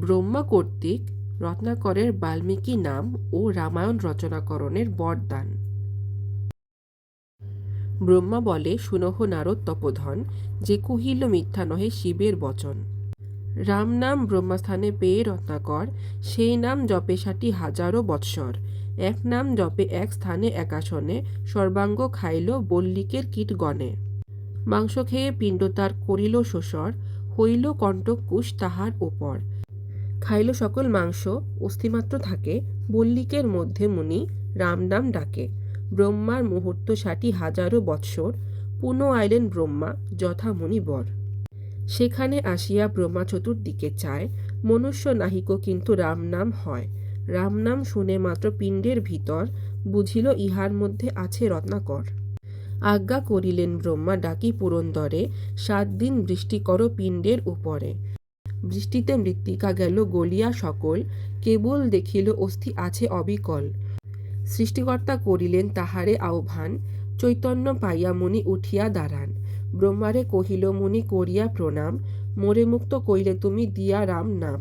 ব্রহ্মা কর্তৃক রত্নাকরের বাল্মীকি নাম ও রামায়ণ রচনাকরণের বরদান। ব্রহ্মা বলে, শুনহ নারদ তপোধন, যে কহিল মিথ্যা নহে শিবের বচন। রাম নাম ব্রহ্মাস্থানে পেয়ে রত্নাকর, সেই নাম জপে ৬০,০০০ বৎসর। এক নাম জপে এক স্থানে এক আসনে, সর্বাঙ্গ খাইল বল্লিকের কীটগণে। মাংস খেয়ে পিণ্ড তার করিল শোষর, হইল কণ্টকুশ তাহার ওপর। খাইল সকল মাংস, অস্থিমাত্র থাকে, বল্লিকের মধ্যে মুনি রাম নাম ডাকে। ব্রহ্মার মুহূর্ত ৬০,০০০ বৎসর, পুনঃ আইলেন ব্রহ্মা যথা মুনি বর। সেখানে আসিয়া ব্রহ্মা চতুর্দিকে চায়, মনুষ্য নাহিক কিন্তু রাম নাম হয়। রাম নাম শুনে মাত্র পিণ্ডের ভিতর, বুঝিল ইহার মধ্যে আছে রত্নাকর। আজ্ঞা করিলেন ব্রহ্মা ডাকি পুরন্দরে, ৭ দিন বৃষ্টি কর পিণ্ডের উপরে। বৃষ্টিতে মৃত্তিকা গেল গলিয়া সকল, কেবল দেখিল অস্থি আছে অবিকল। সৃষ্টিকর্তা করিলেন তাহারে আহ্বান, চৈতন্য পাইয়া মুনি উঠিয়া দাঁড়ান। ব্রহ্মারে কহিল মুনি করিয়া প্রণাম, মোরে মুক্ত কইলে তুমি দিয়া রাম নাম।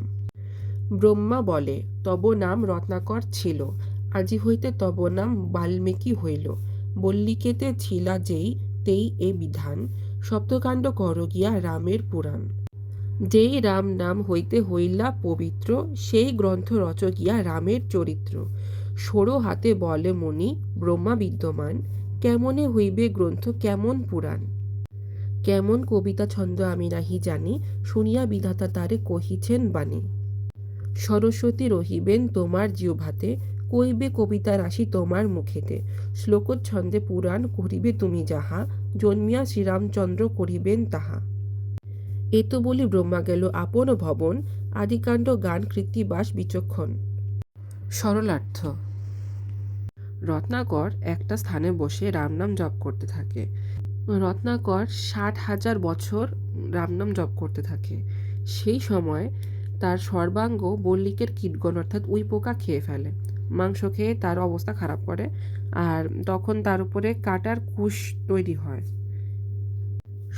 ব্রহ্মা বলে, তব নাম রত্নাকর ছিল, আজি হইতে তব নাম বাল্মীকি হইল। বল্লিকেতে ছিলা যেই তেই এ বিধান, সপ্তকাণ্ড কর গিয়া রামের পুরাণ। যেই রাম নাম হইতে হইলা পবিত্র, সেই গ্রন্থ রচ গিয়া রামের চরিত্র। ষোড়ো হাতে বলে মুনি ব্রহ্মা বিদ্যমান, কেমনে হইবে গ্রন্থ কেমন পুরাণ। কেমন কবিতা ছন্দ আমি নাহি জানি, শুনিয়া বিধাতা তারে কহিছেন বাণী। সরস্বতী রহিবেন তোমার জিহ্বাতে, কইবে কবিতা রাশি তোমার মুখেতে। শ্লোকচ্ছন্দে পুরাণ করিবে তুমি যাহা, জন্মিয়া শ্রীরামচন্দ্র করিবেন তাহা। এত বলি ব্রহ্মা গেল আপন ভবন, আদিকাণ্ড গান কৃত্তিবাস বিচক্ষণ। সরলার্থ। রত্নাকর একটা স্থানে বসে রাম নাম জপ করতে থাকে। রত্নাকর ৬০,০০০ বছর রাম নাম জপ করতে থাকে। সেই সময় তার সর্বাঙ্গ বল্লিকের কীটগণ অর্থাৎ উই পোকা খেয়ে ফেলে। মাংস খেয়ে তার অবস্থা খারাপ করে, আর তখন তার উপরে কাটার কুশ তৈরি হয়।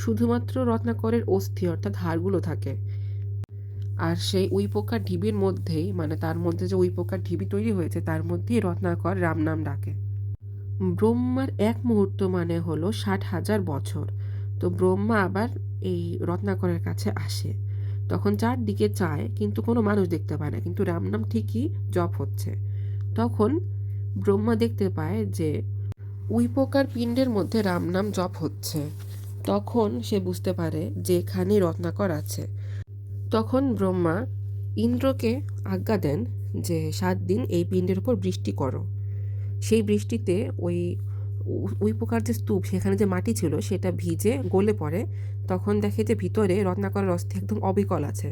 শুধুমাত্র রত্নাকরের অস্থি অর্থাৎ হাড়গুলো থাকে। আর সেই উই পোকার ঢিবির মধ্যেই, মানে তার মধ্যে যে উই পোকার ঢিবি তৈরি হয়েছে তার মধ্যেই রত্নাকর রাম নাম ডাকে। ব্রহ্মার এক মুহূর্ত মানে হলো ৬০,০০০ বছর। তো ব্রহ্মা আবার এই রত্নাকরের কাছে আসে। তখন চারদিকে চায় কিন্তু কোনো মানুষ দেখতে পায় না, কিন্তু রাম নাম ঠিকই জপ হচ্ছে। তখন ব্রহ্মা দেখতে পায় যে উই পোকার পিণ্ডের মধ্যে রাম নাম জপ হচ্ছে। তখন সে বুঝতে পারে যে এখানে রত্নাকর আছে। তখন ব্রহ্মা ইন্দ্রকে আজ্ঞা দেন যে ৭ দিন এই পিণ্ডের উপর বৃষ্টি করো। সেই বৃষ্টিতে উই পোকার যে স্তূপ, সেখানে যে মাটি ছিল সেটা ভিজে গলে পড়ে। তখন দেখে যে ভিতরে রত্নাকরের অস্থি একদম অবিকল আছে।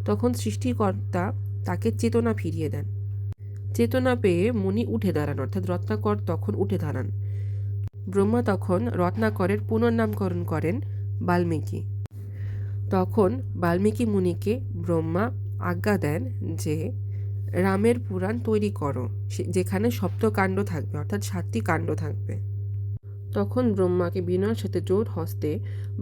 তখন সৃষ্টিকর্তা তাকে চেতনা ফিরিয়ে দেন। চেতনা পেয়ে মুনি উঠে দাঁড়ান, অর্থাৎ রত্নাকর তখন উঠে দাঁড়ান। ব্রহ্মা তখন রত্নাকরের পুনর্নামকরণ করেন বাল্মীকি। তখন বাল্মীকি মুনিকে ব্রহ্মা আজ্ঞা দেন যে রামের পুরাণ তৈরি করো, যেখানে সপ্তকাণ্ড থাকবে অর্থাৎ ৭টি কাণ্ড থাকবে। তখন ব্রহ্মাকে বিনয়ের সাথে জোর হস্তে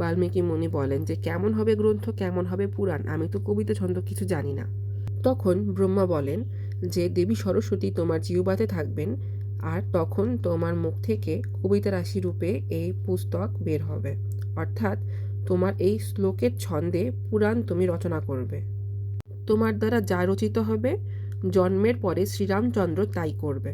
বাল্মীকি মুনি বলেন যে কেমন হবে গ্রন্থ, কেমন হবে পুরাণ, আমি তো কবিতা ছন্দ কিছু জানি না। তখন ব্রহ্মা বলেন যে দেবী সরস্বতী তোমার জিহ্বাতে থাকবেন, আর তখন তোমার মুখ থেকে কবিতা রাশি রূপে এই পুস্তক বের হবে, অর্থাৎ তোমার এই শ্লোকের ছন্দে পুরাণ তুমি রচনা করবে। তোমার দ্বারা যা রচিত হবে, জন্মের পরে শ্রীরামচন্দ্র তাই করবে।